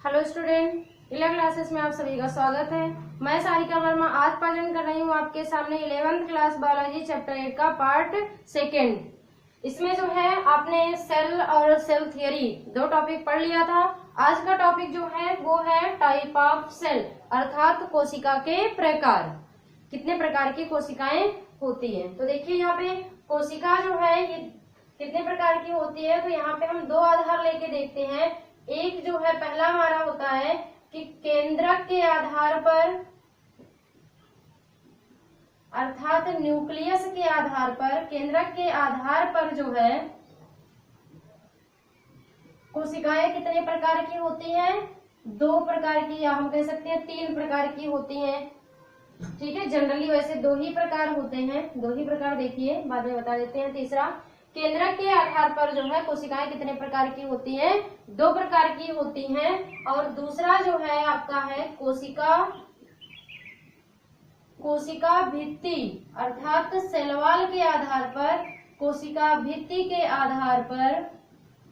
Hello student, 11 classes में आप सभी का स्वागत है। मैं सारिका वर्मा आज प्रेजेंट कर रही हूँ आपके सामने 11th क्लास बायोलॉजी चैप्टर 8 का पार्ट सेकेंड। इसमें जो है आपने सेल और सेल थियरी दो टॉपिक पढ़ लिया था। आज का टॉपिक जो है वो है टाइप ऑफ सेल, अर्थात कोशिका के प्रकार। कितने प्रकार की कोशिकाएं होती हैं। तो देखिए यहाँ पे कोशिका जो है ये कितने प्रकार की होती है। तो यहाँ पे हम दो आधार लेके देखते हैं। एक जो है पहला हमारा होता है कि केंद्रक के आधार पर, अर्थात न्यूक्लियस के आधार पर, केंद्रक के आधार पर जो है कोशिकाएं कितने प्रकार की होती हैं। दो प्रकार की, या हम कह सकते हैं 3 प्रकार की होती हैं। ठीक है, जनरली वैसे 2 ही प्रकार होते हैं, 2 ही प्रकार देखिए बाद में बता देते हैं। तीसरा, केंद्रक के आधार पर जो है कोशिकाएं कितने प्रकार की होती हैं, 2 प्रकार की होती हैं। और दूसरा जो है आपका है कोशिका भित्ति, अर्थात सेलवाल के आधार पर, कोशिका भित्ति के आधार पर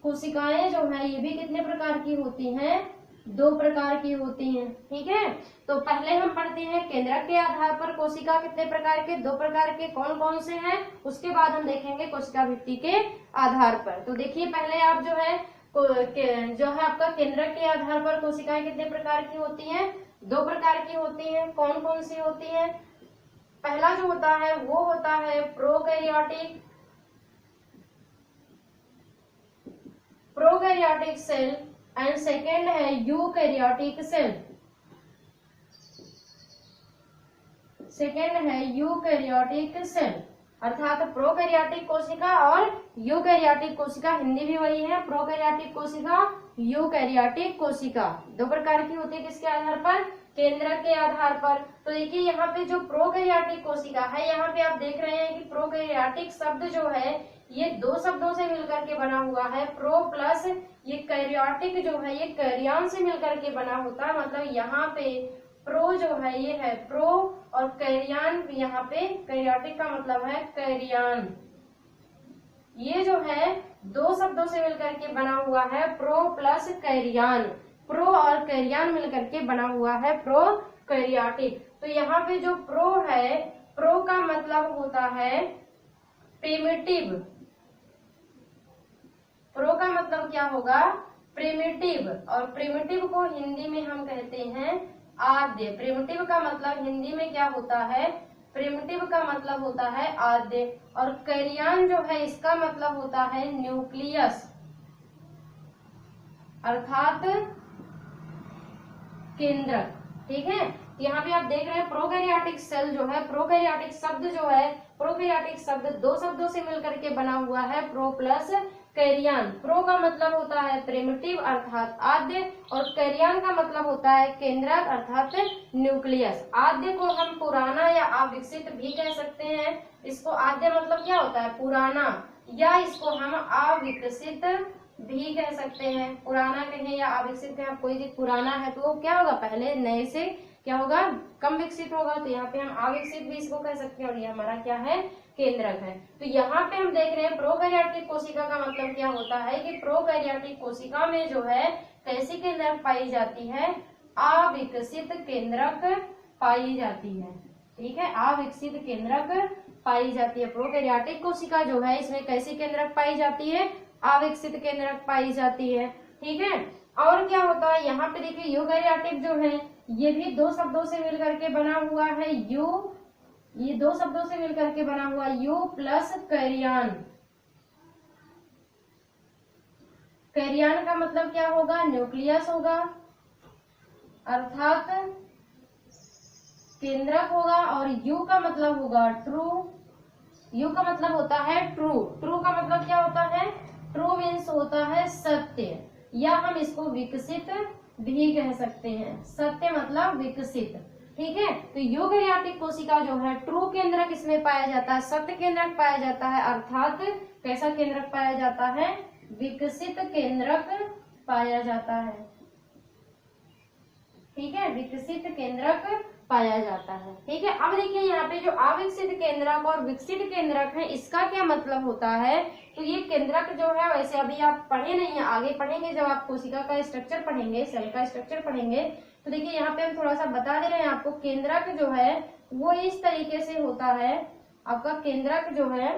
कोशिकाएं जो है ये भी कितने प्रकार की होती हैं, 2 प्रकार की होती हैं। ठीक है, तो पहले हम पढ़ते हैं केंद्रक के आधार पर कोशिका कितने प्रकार के, 2 प्रकार के कौन कौन से हैं। उसके बाद हम देखेंगे कोशिका भित्ति के आधार पर। तो देखिए पहले आप जो है आपका केंद्रक के आधार पर कोशिकाएं कितने प्रकार की होती हैं, 2 प्रकार की होती हैं। कौन कौन सी होती है। पहला जो होता है वो होता है प्रोकैरियोटिक सेल एंड सेकेंड है यूकैरियोटिक सेल। सेकेंड है यूकैरियोटिक सेल, अर्थात प्रोकैरियोटिक कोशिका और यूकैरियोटिक कोशिका, हिंदी भी वही है, प्रोकैरियोटिक कोशिका, यूकैरियोटिक कोशिका। 2 प्रकार की होती है किसके आधार पर, केंद्रक के आधार पर। तो देखिए यहाँ पे जो प्रोकैरियोटिक कोशिका है, यहाँ पे आप देख रहे हैं कि प्रोकैरियोटिक शब्द जो है ये 2 शब्दों से मिलकर के बना हुआ है। प्रो प्लस ये कैरियोटिक जो है ये कैरियन से मिलकर के बना होता है। मतलब यहाँ पे प्रो जो है ये है प्रो और कैरियन, यहाँ पे कैरियोटिक का मतलब है कैरियन। ये जो है 2 शब्दों से मिलकर के बना हुआ है, प्रो प्लस कैरियन। प्रो और कैरियन मिलकर के बना हुआ है प्रो कैरियोटिक। तो यहाँ पे जो प्रो है, प्रो का मतलब होता है प्रिमिटिव। प्रो का मतलब क्या होगा, प्रिमिटिव। और प्रिमिटिव को हिंदी में हम कहते हैं आद्य। प्रिमिटिव का मतलब हिंदी में क्या होता है, प्रिमिटिव का मतलब होता है आद्य। और कैरियन जो है इसका मतलब होता है न्यूक्लियस, अर्थात केंद्रक। ठीक है, यहाँ पे आप देख रहे हैं प्रोकैरियोटिक सेल जो है, प्रोकैरियोटिक शब्द जो है, प्रोकैरियोटिक शब्द 2 शब्दों से मिलकर के बना हुआ है, प्रो प्लस कैरियन। प्रो का मतलब होता है प्रिमिटिव अर्थात आद्य, और कैरियन का मतलब होता है केंद्रक अर्थात न्यूक्लियस। आद्य को हम पुराना या अविकसित भी कह सकते हैं। इसको आद्य मतलब क्या होता है, पुराना, या इसको हम अविकसित भी कह सकते हैं। पुराना कहें या अविकसित कहें, कोई चीज पुराना है तो वो क्या होगा, पहले नए से क्या होगा, कम विकसित होगा। तो यहाँ पे हम अविकसित भी इसको कह सकते हैं। और ये हमारा क्या है, केंद्रक है। तो यहाँ पे हम देख रहे हैं प्रोकैरियोटिक कोशिका का मतलब क्या होता है कि प्रोकैरियोटिक कोशिका में जो है कैसी केंद्रक पाई जाती है, अविकसित केंद्रक पाई जाती है। ठीक है, अविकसित केंद्रक पाई जाती है। प्रोकैरियोटिक कोशिका जो है इसमें कैसी केंद्रक पाई जाती है, अविकसित केंद्रक पाई जाती है। ठीक है, और क्या होता है यहाँ पे देखिए यूकैरियोटिक जो है ये भी 2 शब्दों से मिलकर के बना हुआ है, ये 2 शब्दों से मिलकर के बना हुआ यू प्लस कैरियन। कैरियन का मतलब क्या होगा, न्यूक्लियस होगा, अर्थात केंद्रक होगा। और यू का मतलब होगा ट्रू। यू का मतलब होता है ट्रू। ट्रू का मतलब क्या होता है, ट्रू मीन्स होता है सत्य, या हम इसको विकसित भी कह सकते हैं। सत्य मतलब विकसित। ठीक है, तो यूकैरियोटिक कोशिका जो है ट्रू केंद्रक इसमें पाया जाता है, सत्य केंद्रक पाया जाता है, अर्थात कैसा केंद्रक पाया जाता है, विकसित केंद्रक पाया जाता है। ठीक है, विकसित केंद्रक पाया जाता है। ठीक है, अब देखिए यहाँ पे जो अविकसित केंद्रक और विकसित केंद्रक है, इसका क्या मतलब होता है। तो ये केंद्रक जो है, वैसे अभी आप पढ़े नहीं है, आगे पढ़ेंगे जब आप कोशिका का स्ट्रक्चर पढ़ेंगे, सेल का स्ट्रक्चर पढ़ेंगे। तो देखिए यहाँ पे हम थोड़ा सा बता दे रहे हैं आपको, केंद्रक जो है वो इस तरीके से होता है। आपका केंद्रक जो है,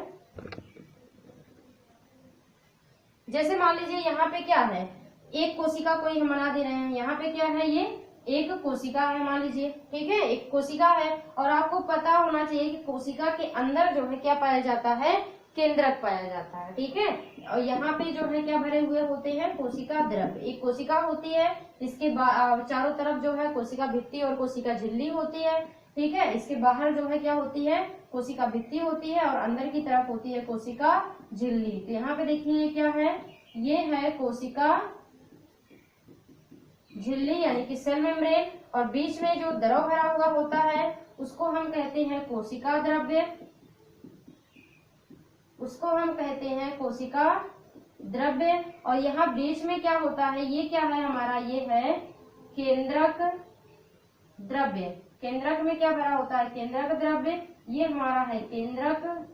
जैसे मान लीजिए यहाँ पे क्या है, एक कोशिका कोई हम बना दे रहे हैं, यहाँ पे क्या है, ये एक कोशिका है मान लीजिए। ठीक है, एक कोशिका है, और आपको पता होना चाहिए कि कोशिका के अंदर जो है क्या पाया जाता है, केंद्रक पाया जाता है। ठीक है, और यहाँ पे जो है क्या भरे हुए होते हैं, कोशिका द्रव्य। एक कोशिका होती है, इसके चारों तरफ जो है कोशिका भित्ति और कोशिका झिल्ली होती है। ठीक है, इसके बाहर जो है क्या होती है, कोशिका भित्ति होती है, और अंदर की तरफ होती है कोशिका झिल्ली। तो यहाँ पे देखिए ये क्या है, ये है कोशिका झिल्ली यानी कि सेल मेम्ब्रेन, और बीच में जो द्रव भरा हुआ होता है उसको हम कहते हैं कोशिका द्रव्य, उसको हम कहते हैं कोशिका द्रव्य। और यहाँ बीच में क्या होता है, ये क्या है हमारा, ये है केंद्रक द्रव्य। केंद्रक में क्या भरा होता है, केंद्रक द्रव्य, ये हमारा है केंद्रक।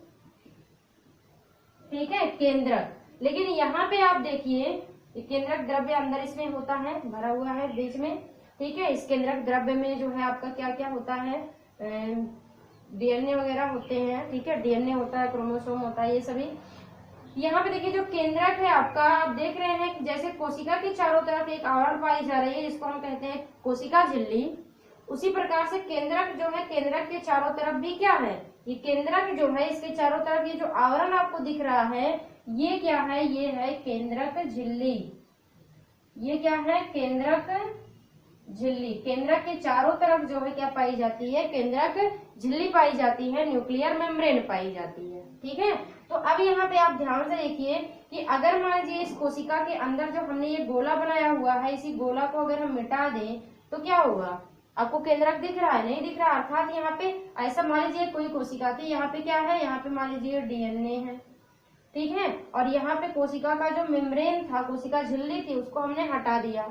ठीक है, केंद्रक। लेकिन यहाँ पे आप देखिए केंद्रक द्रव्य अंदर इसमें होता है, भरा हुआ है बीच में। ठीक है, इस केंद्रक द्रव्य में जो है आपका क्या क्या होता है, डीएनए वगैरह होते हैं। ठीक है, डीएनए होता है, क्रोमोसोम होता है, ये सभी। यहाँ पे देखिए जो केंद्रक है आपका, आप देख रहे हैं कि जैसे कोशिका के चारों तरफ एक आवरण पाई जा रही है जिसको हम कहते हैं कोशिका झिल्ली, उसी प्रकार से केंद्रक जो है, केंद्रक के चारों तरफ भी क्या है, ये केंद्रक जो है, इसके चारों तरफ ये जो आवरण आपको दिख रहा है, ये क्या है, ये है केंद्रक झिल्ली। ये क्या है, केंद्रक झिल्ली। केंद्रक के चारों तरफ जो है क्या पाई जाती है, केंद्रक झिल्ली पाई जाती है, न्यूक्लियर मेम्ब्रेन पाई जाती है। ठीक है, तो अब यहाँ पे आप ध्यान से देखिए कि अगर मान लीजिए इस कोशिका के अंदर जो हमने ये गोला बनाया हुआ है, इसी गोला को अगर हम मिटा दें तो क्या होगा, आपको केंद्रक दिख रहा है, नहीं दिख रहा। अर्थात यहाँ पे ऐसा मान लीजिए कोई कोशिका थी, यहाँ पे क्या है, यहाँ पे मान लीजिए डीएनए है। ठीक है, और यहाँ पे कोशिका का जो मेम्ब्रेन था, कोशिका झिल्ली थी, उसको हमने हटा दिया।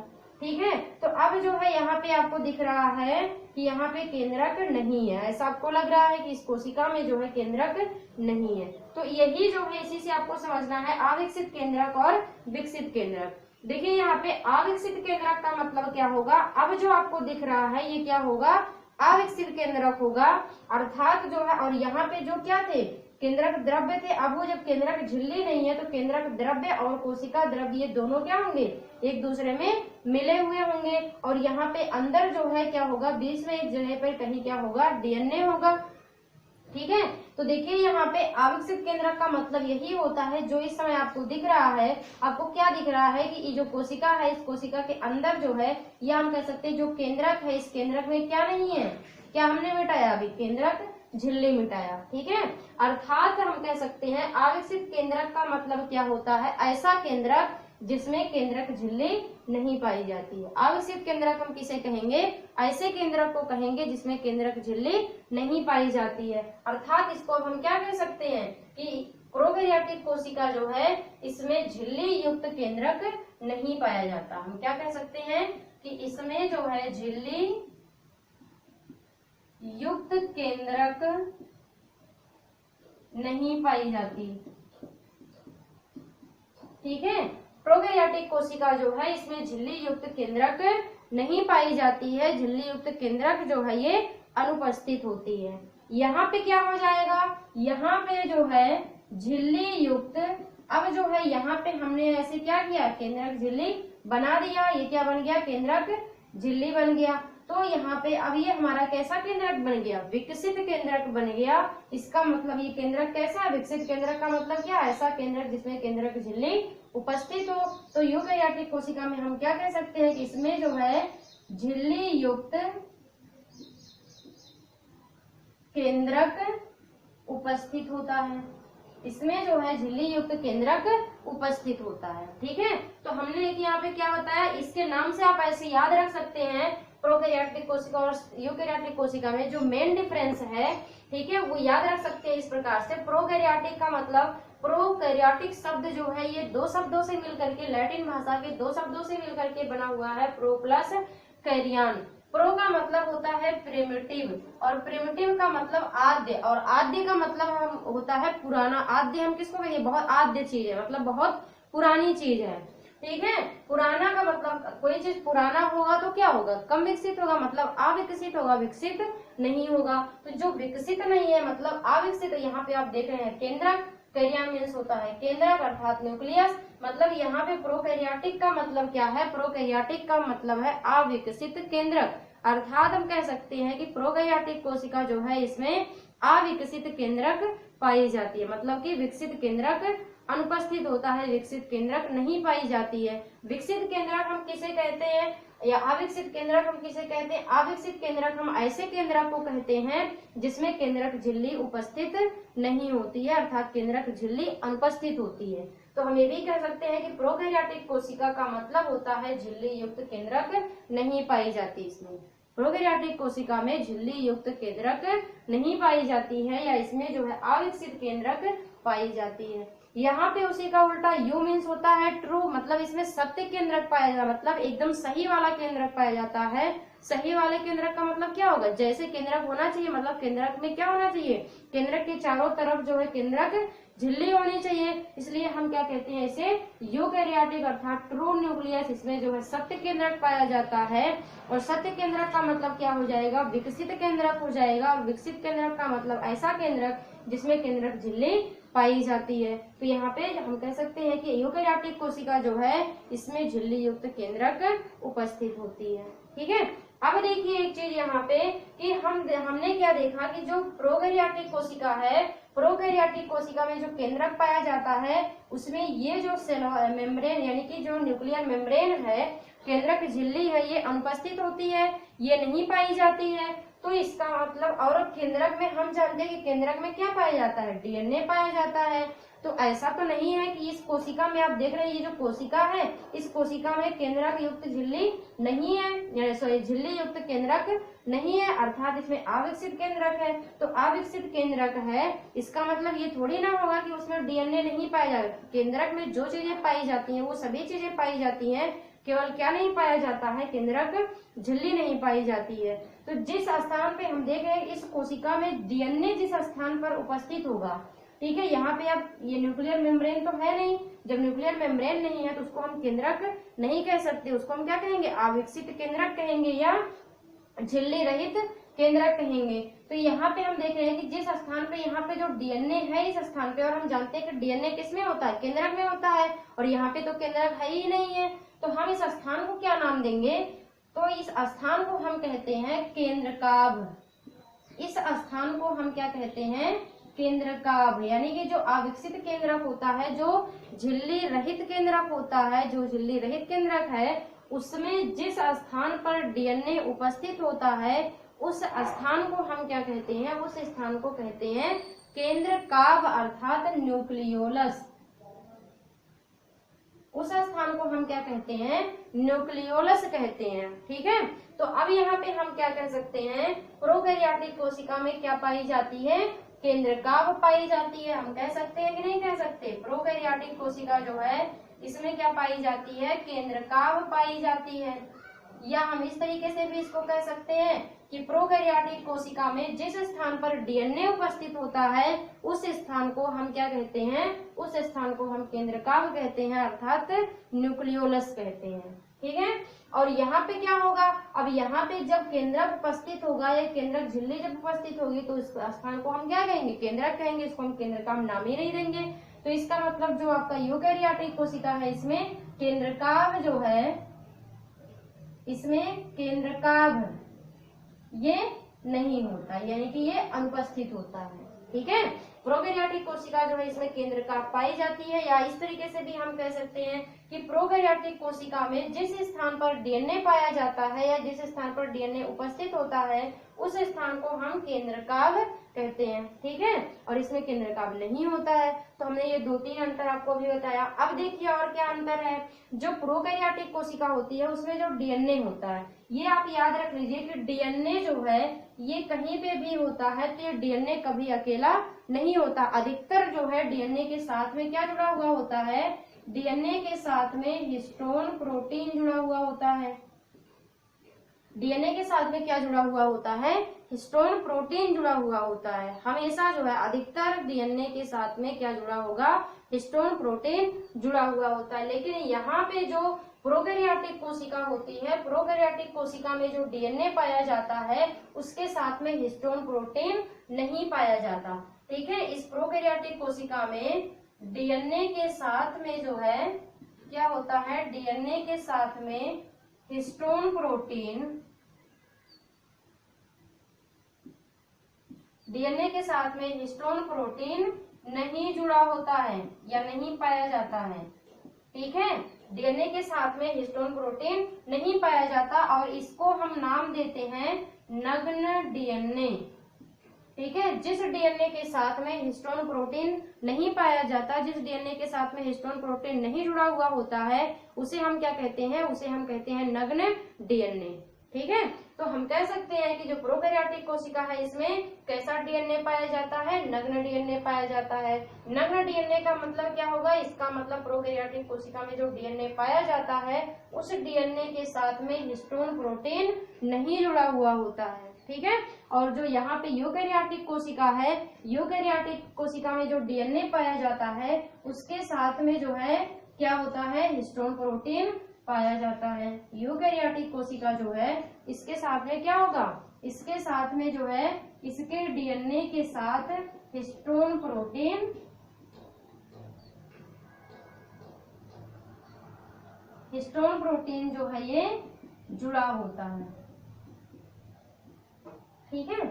ठीक है, तो अब जो है यहाँ पे आपको दिख रहा है कि यहाँ पे केंद्रक नहीं है, ऐसा आपको लग रहा है कि इस कोशिका में जो है केंद्रक नहीं है। तो यही जो है, इसी से आपको समझना है अविकसित केंद्रक और विकसित केंद्रक। देखिए यहाँ पे अविकसित केंद्रक का मतलब क्या होगा, अब जो आपको दिख रहा है ये क्या होगा, अविकसित केंद्रक होगा। अर्थात जो है, और यहाँ पे जो क्या थे, केंद्रक द्रव्य थे। अब वो जब केंद्रक झिल्ली नहीं है तो केंद्रक द्रव्य और कोशिका द्रव्य ये दोनों क्या होंगे, एक दूसरे में मिले हुए होंगे। और यहाँ पे अंदर जो है क्या होगा, बीच में एक जगह पर कहीं क्या होगा, डीएनए होगा। ठीक है, तो देखिए यहाँ पे अविकसित केंद्रक का मतलब यही होता है, जो इस समय आपको दिख रहा है। आपको क्या दिख रहा है कि ये जो कोशिका है, इस कोशिका के अंदर जो है, या हम कह सकते हैं जो केंद्रक है, इस केंद्रक में क्या नहीं है, क्या हमने मिटाया, अभी केंद्रक झिल्ली मिटाया। ठीक है, अर्थात हम कह सकते हैं अविकसित केंद्रक का मतलब क्या होता है, ऐसा केंद्रक जिसमें केंद्रक झिल्ली नहीं पाई जाती है। अविकसित केंद्रक हम किसे कहेंगे, ऐसे केंद्रक को कहेंगे जिसमें केंद्रक झिल्ली नहीं पाई जाती है। अर्थात इसको हम क्या कह सकते हैं कि प्रोकैरियोटिक कोशिका जो है, इसमें झिल्ली युक्त केंद्रक नहीं पाया जाता। हम क्या कह सकते हैं कि इसमें जो है झिल्ली युक्त केंद्रक नहीं पाई जाती। ठीक है, प्रोकैरियोटिक कोशिका जो है, इसमें झिल्ली युक्त केंद्रक नहीं पाई जाती है। झिल्ली युक्त केंद्रक जो है ये अनुपस्थित होती है। यहाँ पे क्या हो जाएगा, यहाँ पे जो है झिल्ली युक्त, अब जो है यहाँ पे हमने ऐसे क्या किया, केंद्रक झिल्ली बना दिया। ये क्या बन गया, केंद्रक झिल्ली बन गया। तो यहाँ पे अब ये हमारा कैसा केंद्रक बन गया, विकसित केंद्रक बन गया। इसका मतलब ये केंद्रक कैसा है, विकसित केंद्रक का मतलब क्या, ऐसा केंद्रक जिसमें केंद्रक झिल्ली उपस्थित हो। तो यूकेरियोटिक कोशिका में हम क्या कह सकते हैं कि इसमें जो है झिल्ली युक्त केंद्रक उपस्थित होता है। इसमें जो है झिल्ली युक्त केंद्रक उपस्थित होता है। ठीक है, तो हमने यहाँ पे क्या बताया, इसके नाम से आप ऐसे याद रख सकते हैं, प्रोकैरियोटिक कोशिका और यूकेरियोटिक कोशिका में जो मेन डिफरेंस है, ठीक है, वो याद रख सकते हैं इस प्रकार से। प्रोकैरियोटिक का मतलब, प्रोकैरियोटिक शब्द जो है ये दो शब्दों से मिलकर के, लैटिन भाषा के दो शब्दों से मिलकर के बना हुआ है, प्रो प्लस कैरियन। प्रो का मतलब होता है प्रिमिटिव, और प्रिमिटिव का मतलब आद्य, और आद्य का मतलब हम होता है पुराना। आद्य हम किसको कहेंगे, बहुत आद्य चीज है, मतलब बहुत पुरानी चीज है। ठीक है, पुराना का मतलब कोई चीज पुराना होगा तो क्या होगा, कम विकसित होगा, मतलब अविकसित होगा, विकसित नहीं होगा। तो जो विकसित नहीं है मतलब अविकसित, यहाँ पे आप देख रहे हैं केंद्रक, कैरियन मीन्स होता है केंद्रक अर्थात न्यूक्लियस, मतलब यहाँ पे प्रोकैरियोटिक का मतलब क्या है, प्रोकैरियोटिक का मतलब है अविकसित केंद्रक, अर्थात हम कह सकते हैं कि प्रोकैरियोटिक कोशिका जो है इसमें अविकसित केंद्रक पाई जाती है, मतलब कि विकसित केंद्रक अनुपस्थित होता है, विकसित केंद्रक नहीं पाई जाती है। विकसित केंद्रक हम किसे कहते हैं, या अविकसित केंद्रक हम किसे कहते हैं, अविकसित केंद्रक हम ऐसे केंद्रक को कहते हैं जिसमें केंद्रक झिल्ली उपस्थित नहीं होती है, अर्थात केंद्रक झिल्ली अनुपस्थित होती है। तो हम ये भी कह सकते हैं कि प्रोकैरियोटिक कोशिका का मतलब होता है झिल्ली युक्त केंद्रक नहीं पाई जाती। इसमें प्रोकैरियोटिक कोशिका में झिल्ली युक्त केंद्रक नहीं पाई जाती है, या इसमें जो है अविकसित केंद्रक पाई जाती है। यहाँ पे उसी का उल्टा यू मीन्स होता है ट्रू, मतलब इसमें सत्य केंद्रक पाया जाता, मतलब एकदम सही वाला केंद्रक पाया जाता है। सही वाले केंद्रक का मतलब क्या होगा, जैसे केंद्रक होना चाहिए, मतलब केंद्रक में क्या होना चाहिए, केंद्रक के चारों तरफ जो है केंद्रक झिल्ली होनी चाहिए, इसलिए हम क्या कहते हैं इसे यूकैरियोटिक अर्थात ट्रू न्यूक्लियस। इसमें जो है सत्य केंद्रक पाया जाता है, और सत्य केंद्रक का मतलब क्या हो जाएगा, विकसित केंद्रक हो जाएगा, और विकसित केंद्रक का मतलब ऐसा केंद्रक जिसमें केंद्रक झिल्ली पाई जाती है। तो यहाँ पे हम कह सकते हैं कि यूकैरियोटिक कोशिका जो है इसमें झिल्ली युक्त केंद्रक उपस्थित होती है। ठीक है, अब देखिए एक चीज यहाँ पे कि हमने क्या देखा कि जो प्रोकैरियोटिक कोशिका है, प्रोकैरियोटिक कोशिका में जो केंद्रक पाया जाता है उसमें ये जो सेल मेम्ब्रेन यानी कि जो न्यूक्लियर मेम्ब्रेन है, केंद्रक झिल्ली है, ये अनुपस्थित होती है, ये नहीं पाई जाती है। तो इसका मतलब, और केंद्रक में हम जानते हैं कि केंद्रक में क्या पाया जाता है, डीएनए पाया जाता है। तो ऐसा तो नहीं है कि इस कोशिका में आप देख रहे हैं ये जो कोशिका है, इस कोशिका में केंद्रक युक्त झिल्ली नहीं है, सॉरी झिल्ली युक्त केंद्रक नहीं है, अर्थात इसमें अविकसित केंद्रक है। तो अविकसित केंद्रक है, इसका मतलब ये थोड़ी ना होगा कि उसमें डीएनए नहीं पाया जाता। केंद्रक में जो चीजें पाई जाती हैं वो सभी चीजें पाई जाती हैं, केवल क्या नहीं पाया जाता है, केंद्रक झिल्ली नहीं पाई जाती है। तो जिस स्थान पे हम देख रहे हैं इस कोशिका में डीएनए जिस स्थान पर उपस्थित होगा, ठीक है, यहाँ पे अब ये न्यूक्लियर मेम्ब्रेन तो है नहीं, जब न्यूक्लियर मेम्ब्रेन नहीं है तो उसको हम केंद्रक नहीं कह सकते, उसको हम क्या कहेंगे, अविकसित केंद्रक कहेंगे या झिल्ली रहित केंद्रक कहेंगे। तो यहाँ पे हम देख रहे हैं कि जिस स्थान पे यहाँ पे जो डीएनए है इस स्थान पे, और हम जानते हैं कि डीएनए किसमें होता है, केंद्रक में होता है, और यहाँ पे तो केंद्रक है ही नहीं है, तो हम इस स्थान को क्या नाम देंगे, तो इस स्थान को हम कहते हैं केंद्रकाभ। इस स्थान को हम क्या कहते हैं, केंद्रकाभ, यानी कि जो अविकसित केंद्रक होता है, जो झिल्ली रहित केंद्रक होता है, जो झिल्ली रहित केंद्रक है उसमें जिस स्थान पर डीएनए उपस्थित होता है उस स्थान को हम क्या कहते हैं, उस स्थान को कहते हैं केंद्रकाभ अर्थात न्यूक्लियोलस। उस स्थान को हम क्या कहते हैं, न्यूक्लियोलस कहते हैं। ठीक है, तो अब यहाँ पे हम क्या कह सकते हैं, प्रोकैरियोटिक कोशिका में क्या पाई जाती है, केंद्रकाभ पाई जाती है। हम कह सकते हैं कि नहीं कह सकते, प्रोकैरियोटिक कोशिका जो है इसमें क्या पाई जाती है, केंद्रकाभ पाई जाती है। या हम इस तरीके से भी इसको कह सकते हैं कि प्रोकैरियोटिक कोशिका में जिस स्थान पर डीएनए उपस्थित होता है उस स्थान को हम क्या कहते हैं, उस स्थान को हम केंद्रकाभ कहते हैं अर्थात न्यूक्लियोलस कहते हैं। ठीक है, और यहाँ पे क्या होगा, अब यहाँ पे जब केंद्रक उपस्थित होगा या केंद्रक झिल्ली जब उपस्थित होगी तो इस स्थान को हम क्या कहेंगे, केंद्रक कहेंगे, इसको हम केंद्रकाभ नाम ही नहीं देंगे। तो इसका मतलब जो आपका यूकैरियोटिक कोशिका है इसमें केंद्रकाभ जो है, इसमें केंद्रकाभ ये नहीं होता, यानी कि ये अनुपस्थित होता है। ठीक है, प्रोकैरियोटिक कोशिका जो है इसमें केंद्रकाभ पाई जाती है, या इस तरीके से भी हम कह सकते हैं कि प्रोकैरियोटिक कोशिका में जिस स्थान पर डीएनए पाया जाता है या जिस स्थान पर डीएनए उपस्थित होता है उस स्थान को हम केंद्रकाभ कहते हैं। ठीक है, और इसमें केंद्रकाभ नहीं होता है। तो हमने ये 2-3 अंतर आपको भी बताया। अब देखिए और क्या अंतर है, जो प्रोकैरियोटिक कोशिका होती है उसमें जो डीएनए होता है, ये आप याद रख लीजिए कि डीएनए जो है ये कहीं पे भी होता है तो ये डीएनए कभी अकेला नहीं होता। अधिकतर जो है डीएनए के साथ में क्या जुड़ा हुआ होता है, डीएनए के साथ में हिस्टोन प्रोटीन जुड़ा हुआ होता है। डीएनए के साथ में क्या जुड़ा हुआ होता है, हिस्टोन प्रोटीन जुड़ा हुआ होता है। हमेशा जो है अधिकतर डीएनए के साथ में क्या जुड़ा होगा, हिस्टोन प्रोटीन जुड़ा हुआ होता है। लेकिन यहाँ पे जो प्रोकैरियोटिक कोशिका होती है, प्रोकैरियोटिक कोशिका में जो डीएनए पाया जाता है उसके साथ में हिस्टोन प्रोटीन नहीं पाया जाता। ठीक है, इस प्रोकैरियोटिक कोशिका में डीएनए के साथ में जो है क्या होता है, डीएनए के साथ में हिस्टोन प्रोटीन, डीएनए के साथ में हिस्टोन प्रोटीन नहीं जुड़ा होता है या नहीं पाया जाता है। ठीक है, डीएनए के साथ में हिस्टोन प्रोटीन नहीं पाया जाता और इसको हम नाम देते हैं नग्न डीएनए। ठीक है, जिस डीएनए के साथ में हिस्टोन प्रोटीन नहीं पाया जाता, जिस डीएनए के साथ में हिस्टोन प्रोटीन नहीं जुड़ा हुआ होता है, उसे हम क्या कहते हैं, उसे हम कहते हैं नग्न डीएनए। ठीक है, तो हम कह सकते हैं कि जो प्रोकैरियोटिक कोशिका है इसमें कैसा डीएनए पाया जाता है, नग्न डीएनए पाया जाता है। नग्न डीएनए का मतलब क्या होगा, इसका मतलब प्रोकैरियोटिक कोशिका में जो डीएनए पाया जाता है उस डीएनए के साथ में हिस्टोन प्रोटीन नहीं जुड़ा हुआ होता है। ठीक है, और जो यहाँ पे यूकैरियोटिक कोशिका है, यूकैरियोटिक कोशिका में जो डीएनए पाया जाता है उसके साथ में जो है क्या होता है, हिस्टोन प्रोटीन पाया जाता है। यूकैरियोटिक कोशिका जो है इसके साथ में क्या होगा, इसके साथ में जो है इसके डीएनए के साथ हिस्टोन प्रोटीन जो है ये जुड़ा होता है। ठीक है,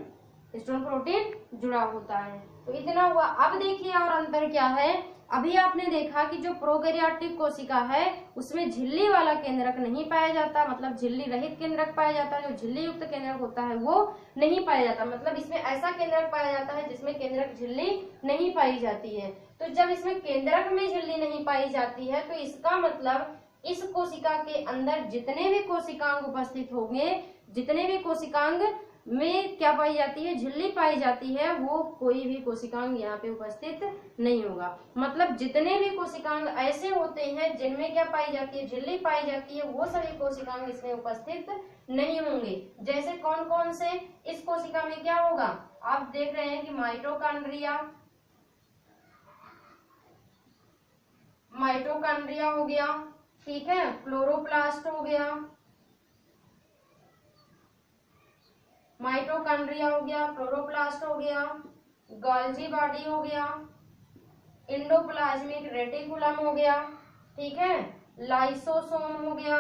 हिस्टोन प्रोटीन जुड़ा होता है। तो इतना हुआ। अब देखिए और अंतर क्या है, अभी आपने देखा कि जो प्रोकैरियोटिक कोशिका है उसमें झिल्ली वाला केंद्रक नहीं पाया जाता, मतलब झिल्ली रहित केंद्रक पाया जाता है। जो झिल्ली युक्त केंद्रक होता है वो नहीं पाया जाता, मतलब इसमें ऐसा केंद्रक पाया जाता है जिसमें केंद्रक झिल्ली नहीं पाई जाती है। तो जब इसमें केंद्रक में झिल्ली नहीं पाई जाती है तो इसका मतलब इस कोशिका के अंदर जितने भी कोशिकांग उपस्थित होंगे, जितने भी कोशिकांग में क्या पाई जाती है, झिल्ली पाई जाती है, वो कोई भी कोशिकांग यहाँ पे उपस्थित नहीं होगा। मतलब जितने भी कोशिकांग ऐसे होते हैं जिनमें क्या पाई जाती है, झिल्ली पाई जाती है, वो सभी कोशिकांग इसमें उपस्थित नहीं होंगे। जैसे कौन कौन से, इस कोशिका में क्या होगा, आप देख रहे हैं कि माइटोकॉन्ड्रिया, माइटोकॉन्ड्रिया हो गया, ठीक है, क्लोरोप्लास्ट हो गया, माइटोकॉन्ड्रिया हो गया, क्लोरोप्लास्ट हो गया, गोल्जी बॉडी हो गया, एंडोप्लाज्मिक रेटिकुलम हो गया, ठीक है, लाइसोसोम हो गया,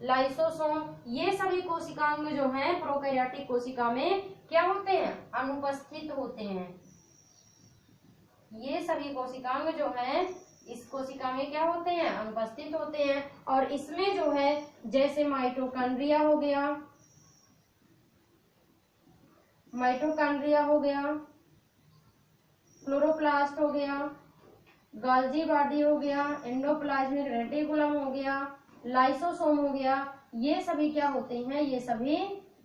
लाइसोसोम। ये सभी कोशिकांग जो हैं प्रोकैरियोटिक कोशिका में क्या होते हैं, अनुपस्थित होते हैं। ये सभी कोशिकांग जो हैं इस कोशिका में क्या होते हैं, अनुपस्थित होते हैं। और इसमें जो है जैसे माइटोकॉन्ड्रिया हो गया, माइटोकॉन्ड्रिया हो गया, क्लोरोप्लास्ट हो गया, गोल्जी बॉडी हो गया, एंडोप्लाज्मिक रेटिकुलम हो गया, लाइसोसोम हो गया, ये सभी क्या होते हैं, ये सभी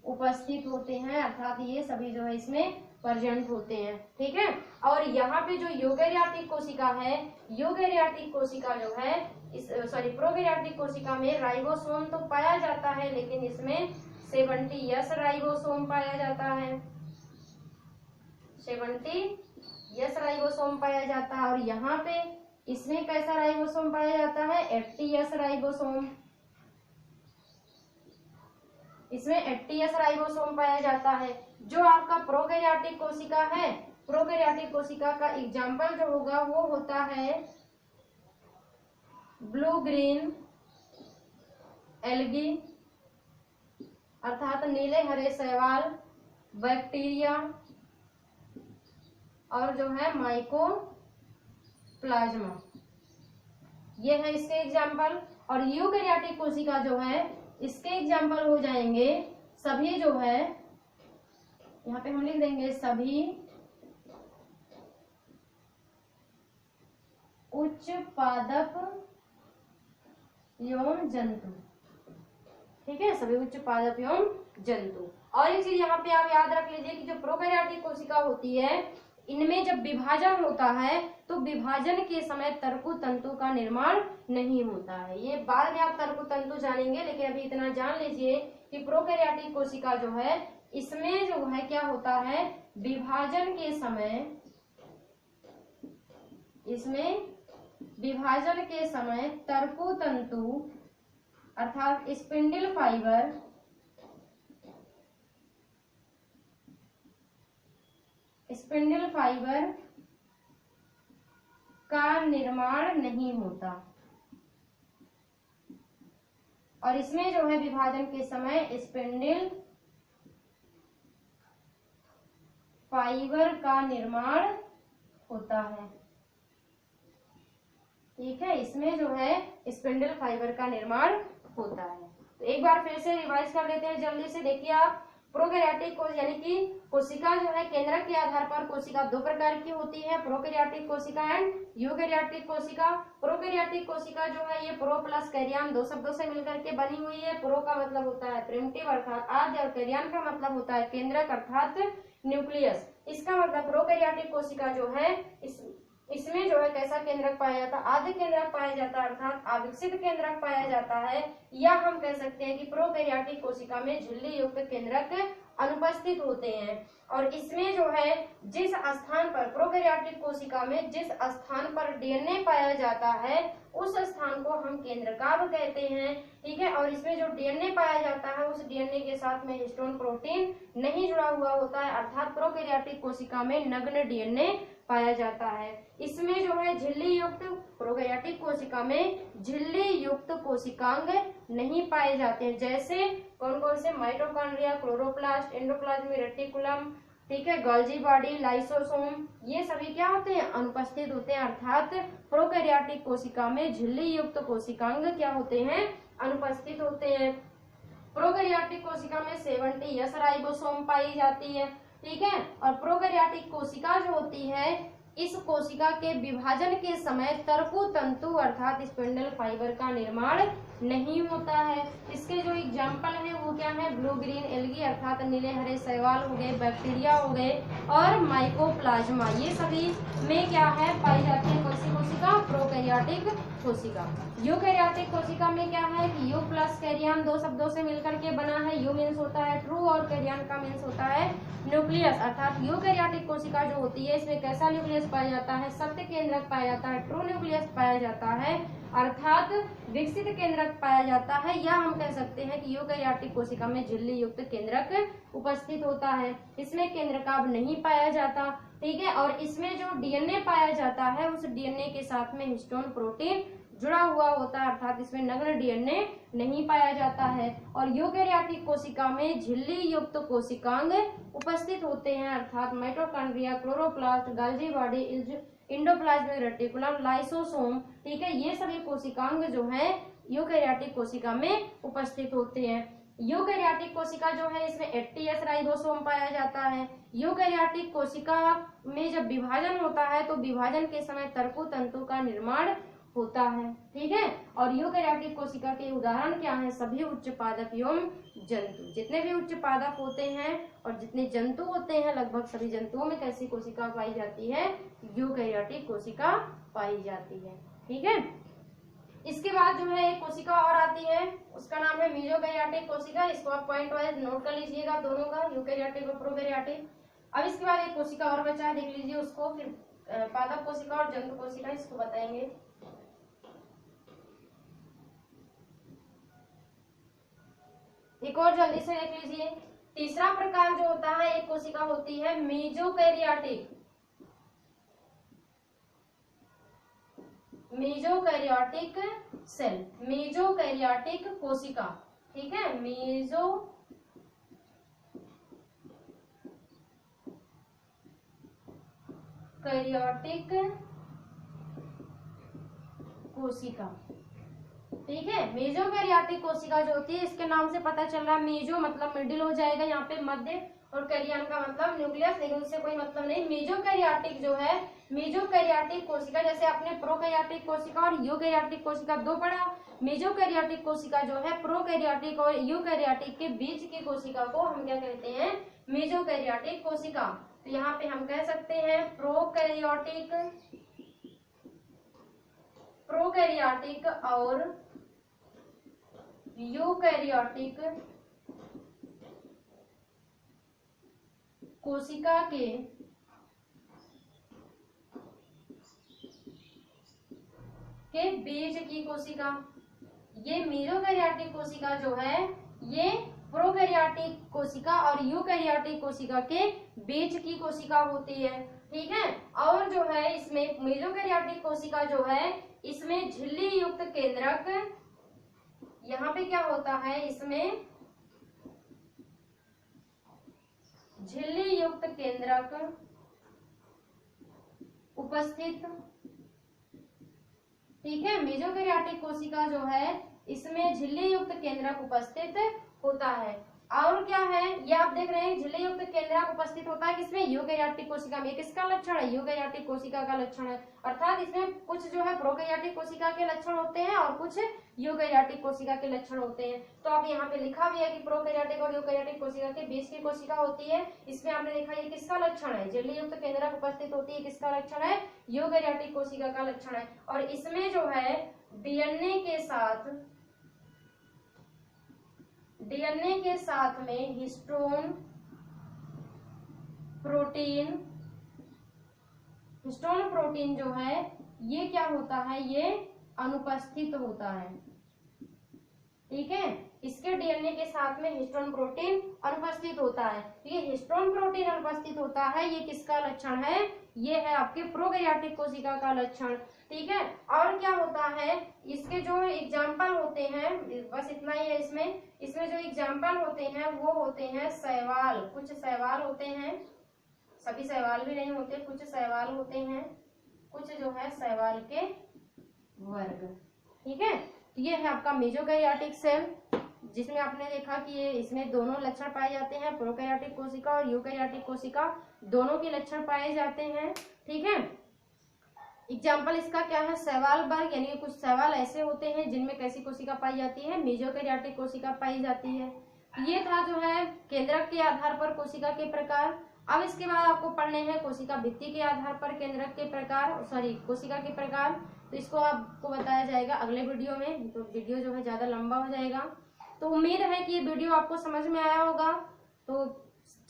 उपस्थित होते हैं, अर्थात ये सभी जो है इसमें प्रेजेंट होते हैं। ठीक है, और यहाँ पे जो यूकैरियोटिक कोशिका है, यूकैरियोटिक कोशिका जो है प्रोकैरियोटिक कोशिका में राइबोसोम तो पाया जाता है, लेकिन इसमें 70S राइबोसोम पाया जाता है, 70S राइबोसोम पाया जाता है। और यहाँ पे इसमें कैसा राइबोसोम पाया जाता है, 80S राइबोसोम, इसमें 80S राइबोसोम पाया जाता है। जो आपका प्रोकैरियोटिक कोशिका है, प्रोकैरियोटिक कोशिका का एग्जाम्पल जो होगा वो होता है ब्लू ग्रीन एल्गी, अर्थात नीले हरे शैवाल, बैक्टीरिया और जो है माइकोप्लाज्मा, ये है इसके एग्जाम्पल। और यूकैरियोटिक कोशिका जो है इसके एग्जाम्पल हो जाएंगे सभी जो है, यहाँ पे हम लिख देंगे सभी उच्च पादप एवं जंतु। ठीक है, सभी उच्च पादप एवं जंतु। और एक चीज यहाँ पे आप याद रख लीजिए कि जो प्रोकैरियोटिक कोशिका होती है इनमें जब विभाजन होता है तो विभाजन के समय तर्कु तंतु का निर्माण नहीं होता है। ये बाद में आप तर्कु तंतु जानेंगे, लेकिन अभी इतना जान लीजिए कि प्रोकैरियोटिक कोशिका जो है इसमें जो है क्या होता है, विभाजन के समय, इसमें विभाजन के समय तर्कु तंतु अर्थात स्पिंडल फाइबर का निर्माण नहीं होता। और इसमें जो है विभाजन के समय स्पिंडल फाइबर का निर्माण होता है। ठीक है, इसमें जो है स्पिंडल फाइबर का निर्माण होता है। तो एक बार फिर से रिवाइज कर लेते हैं जल्दी से। देखिए आप, प्रोकैरियोटिक कोश यानी कि कोशिका जो है केंद्रक के आधार पर कोशिका दो प्रकार की होती है, प्रोकैरियोटिक कोशिका एंड यूकैरियोटिक कोशिका। प्रोकैरियोटिक कोशिका जो है ये प्रो प्लस कैरियन दो शब्दों से मिलकर के बनी हुई है। प्रो का मतलब होता है प्रिमिटिव अर्थात आद्य, और कैरियन का मतलब होता है केंद्रक अर्थात न्यूक्लियस। इसका मतलब प्रोकैरियोटिक कोशिका जो है इसमें जो है कैसा केंद्रक पाया जाता है, आद्य केंद्रक पाया जाता है अर्थात अविकसित केंद्रक पाया जाता है, या हम कह सकते हैं कि प्रोकैरियोटिक कोशिका में झिल्ली युक्त केंद्रक अनुपस्थित होते हैं। और इसमें जो है जिस स्थान पर प्रोकैरियोटिक कोशिका में जिस स्थान पर डीएनए पाया जाता है उस स्थान को हम केंद्रकाभ कहते हैं। ठीक है, और इसमें जो डीएनए पाया जाता है उस डीएनए के साथ में हिस्टोन प्रोटीन नहीं जुड़ा हुआ होता है, अर्थात प्रोकैरियोटिक कोशिका में नग्न डीएनए पाया जाता है। इसमें जो है झिल्ली युक्त, प्रोकैरियोटिक कोशिका में झिल्ली युक्त कोशिकांग नहीं पाए जाते हैं। जैसे कौन कौन से, माइटोकॉन्ड्रिया, क्लोरोप्लास्ट, एंडोप्लाज्मिक रेटिकुलम, ठीक है, गोल्जी बॉडी, लाइसोसोम, ये सभी क्या होते हैं, अनुपस्थित होते हैं। अर्थात प्रोकैरियोटिक कोशिका में झिल्ली युक्त कोशिकांग क्या होते हैं, अनुपस्थित होते हैं। प्रोकैरियोटिक कोशिका में 70S राइबोसोम पाई जाती है। ठीक है, और प्रोकैरियोटिक कोशिका जो होती है इस कोशिका के विभाजन के समय तर्कु तंतु अर्थात स्पिंडल फाइबर का निर्माण नहीं होता है। इसके जो एग्जाम्पल है वो क्या है, ब्लू ग्रीन एल्गी अर्थात नीले हरे शैवाल हो गए, बैक्टीरिया हो गए और माइकोप्लाज्मा, ये सभी में क्या है पाई जाती है कौन सी कोशिका, प्रोकैरियोटिक कोशिका। यूकैरियोटिक कोशिका में क्या है कि यू प्लस कैरियन दो शब्दों से मिलकर के बना है। यू मीन्स होता है ट्रू और कैरियन का मीन्स होता है न्यूक्लियस। अर्थात यूकैरियोटिक कोशिका जो होती है इसमें कैसा न्यूक्लियस पाया जाता है, सत्य केंद्रक पाया जाता है, ट्रू न्यूक्लियस पाया जाता है अर्थात विकसित केंद्रक पाया जाता है, या हम कह सकते हैं कि यूकैरियोटिक कोशिका में झिल्ली युक्त केंद्रक उपस्थित होता है। इसमें केंद्रकाभ नहीं पाया जाता। ठीक है, और इसमें जो डीएनए पाया जाता है उस डीएनए के साथ में हिस्टोन प्रोटीन जुड़ा हुआ होता है, अर्थात इसमें नग्न डीएनए नहीं पाया जाता है। और यूकैरियोटिक कोशिका में झिल्ली युक्त कोशिकांग उपस्थित होते हैं, अर्थात mitochondria, chloroplast, Golgi body, endoplasmic reticulum, lysosome. ठीक है, ये सभी कोशिकांग जो है यूकैरियोटिक कोशिका में उपस्थित होते हैं। यूकैरियोटिक कोशिका जो है इसमें 80S राइबोसोम पाया जाता है। यूकैरियोटिक कोशिका में जब विभाजन होता है तो विभाजन के समय तर्कु तंतु का निर्माण होता है। ठीक है, और यूकैरियोटिक कोशिका के उदाहरण क्या है, सभी उच्च पादप एवं जंतु। जितने भी उच्च पादप होते हैं और जितने जंतु होते हैं लगभग सभी जंतुओं में कैसी कोशिका पाई जाती है, यूकैरियोटिक कोशिका पाई जाती है। ठीक है, इसके बाद जो है एक कोशिका और आती है, उसका नाम है मेसोकैरियोटिक कोशिका। इसको आप पॉइंट वाइज नोट कर लीजिएगा दोनों का, यूकैरियोटिक और प्रोकैरियोटिक। अब इसके बाद एक कोशिका और बचा है, देख लीजिए उसको, फिर पादप कोशिका और जंतु कोशिका इसको बताएंगे। एक और जल्दी से देख लीजिए। तीसरा प्रकार जो होता है एक कोशिका होती है मेसोकैरियोटिक, मेसोकैरियोटिक सेल, मेसोकैरियोटिक कोशिका। ठीक है, मेसोकैरियोटिक कोशिका। ठीक है, मेसोकैरियोटिक कोशिका जो होती है इसके नाम से पता चल रहा है, मेसो मतलब मिडिल हो जाएगा यहाँ पे मध्य, और कैरियन का मतलब न्यूक्लियस, लेकिन उससे कोई मतलब नहीं। मेसोकैरियोटिक जो है, मेसोकैरियोटिक कोशिका, जैसे आपने प्रोकैरियोटिक कोशिका और यूकैरियोटिक कोशिका दो पढ़ा, मेसोकैरियोटिक कोशिका जो है प्रोकैरियोटिक और यूकैरियोटिक के बीच की कोशिका को हम क्या कहते हैं, मेसोकैरियोटिक कोशिका। तो यहाँ पे हम कह सकते हैं प्रोकैरियोटिक और यूकैरियोटिक कोशिका के बीज की कोशिका, ये मेसोकैरियोटिक कोशिका जो है ये प्रोकैरियोटिक कोशिका और यूकैरियोटिक कोशिका के बीच की कोशिका होती है। ठीक है, और जो है इसमें मेसोकैरियोटिक कोशिका जो है इसमें झिल्ली युक्त केंद्रक, यहाँ पे क्या होता है, इसमें झिल्ली युक्त केंद्रक उपस्थित। ठीक है, मेसोकैरियोटिक कोशिका जो है इसमें झिल्ली युक्त केंद्रक उपस्थित होता है। और क्या है, ये आप देख रहे हैं झिल्ली युक्त केंद्रक उपस्थित होता है किसमें, यूकैरियोटिक कोशिका में। किसका लक्षण है, यूकैरियोटिक कोशिका का लक्षण है। अर्थात इसमें कुछ जो है प्रोकैरियोटिक कोशिका के लक्षण होते हैं और कुछ यूकैरियोटिक कोशिका के लक्षण होते हैं। तो अब यहाँ पे लिखा भी है कि प्रोकैरियोटिक और यूकैरियोटिक कोशिका के बीच की कोशिका होती है। इसमें आपने देखा ये किसका लक्षण है, झिल्ली युक्त केंद्रक उपस्थित होती है, किसका लक्षण है, यूकैरियोटिक कोशिका का लक्षण है। और इसमें जो है डीएनए के साथ में हिस्टोन प्रोटीन जो है ये क्या होता है, ये अनुपस्थित होता है। ठीक है, इसके डीएनए के साथ में हिस्टोन प्रोटीन अनुपस्थित होता है। ये हिस्टोन प्रोटीन अनुपस्थित होता है, ये किसका लक्षण है, ये है आपके प्रोकैरियोटिक कोशिका का लक्षण। ठीक है, और क्या होता है, इसके जो एग्जाम्पल होते हैं, बस इतना ही है इसमें जो एग्जाम्पल होते हैं वो होते हैं शैवाल। कुछ शैवाल होते हैं, सभी शैवाल भी नहीं होते, कुछ शैवाल होते हैं, कुछ जो है शैवाल के वर्ग। ठीक है, ये है आपका मेसोकैरियोटिक सेल, जिसमें आपने देखा कि ये इसमें दोनों लक्षण पाए जाते हैं, प्रोकैरियोटिक कोशिका और यूकैरियोटिक कोशिका दोनों के लक्षण पाए जाते हैं। ठीक है, एग्जाम्पल इसका क्या है, शैवाल वर्ग, यानी कुछ शैवाल ऐसे होते हैं जिनमें कैसी कोशिका पाई जाती है, मेसोकैरियोटिक कोशिका पाई जाती है। ये था जो है केंद्रक के आधार पर कोशिका के प्रकार। अब इसके बाद आपको पढ़ने हैं कोशिका भित्ति के आधार पर केंद्रक के प्रकार, कोशिका के प्रकार। तो इसको आपको बताया जाएगा अगले वीडियो में, तो वीडियो जो है ज्यादा लंबा हो जाएगा। तो उम्मीद है कि ये वीडियो आपको समझ में आया होगा। तो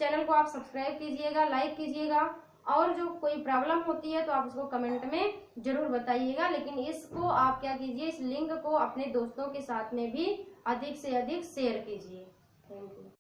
चैनल को आप सब्सक्राइब कीजिएगा, लाइक कीजिएगा, और जो कोई प्रॉब्लम होती है तो आप उसको कमेंट में जरूर बताइएगा। लेकिन इसको आप क्या कीजिए, इस लिंक को अपने दोस्तों के साथ में भी अधिक से अधिक शेयर कीजिए। Thank you.